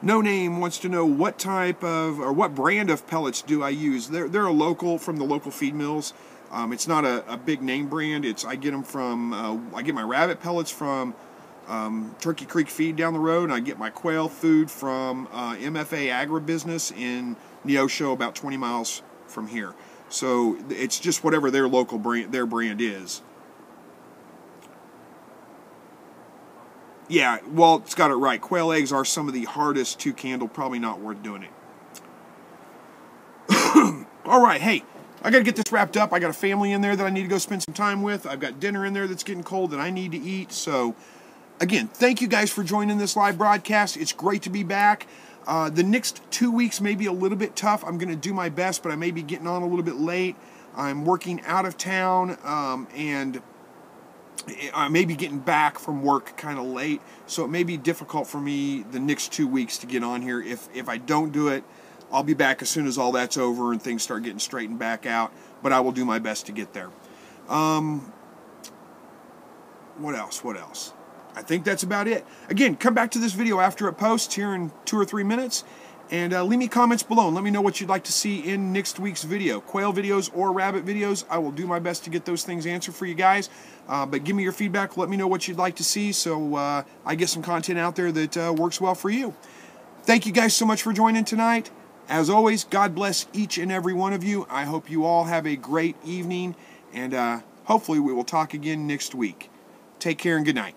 Speaker 1: No Name wants to know what type of, or what brand of pellets do I use. They're a local, from the local feed mills. It's not a big name brand. I get them from, I get my rabbit pellets from Turkey Creek Feed down the road, and I get my quail food from MFA Agribusiness in Neosho, about 20 miles from here. So it's just whatever their local brand, their brand is. Yeah, Walt's got it right. Quail eggs are some of the hardest to candle. Probably not worth doing it. All right, hey, I got to get this wrapped up. I got a family in there that I need to go spend some time with. I've got dinner in there that's getting cold that I need to eat. So, again, thank you guys for joining this live broadcast. It's great to be back. The next 2 weeks may be a little bit tough. I'm going to do my best, but I may be getting on a little bit late. I'm working out of town, and I may be getting back from work kind of late, so it may be difficult for me the next 2 weeks to get on here. If I don't do it, I'll be back as soon as all that's over and things start getting straightened back out, but I will do my best to get there. What else? I think that's about it. Again, come back to this video after it posts here in 2 or 3 minutes, and leave me comments below and let me know what you'd like to see in next week's video. Quail videos or rabbit videos, I will do my best to get those things answered for you guys. But give me your feedback. Let me know what you'd like to see, so I get some content out there that works well for you. Thank you guys so much for joining tonight. As always, God bless each and every one of you. I hope you all have a great evening, and hopefully we will talk again next week. Take care and good night.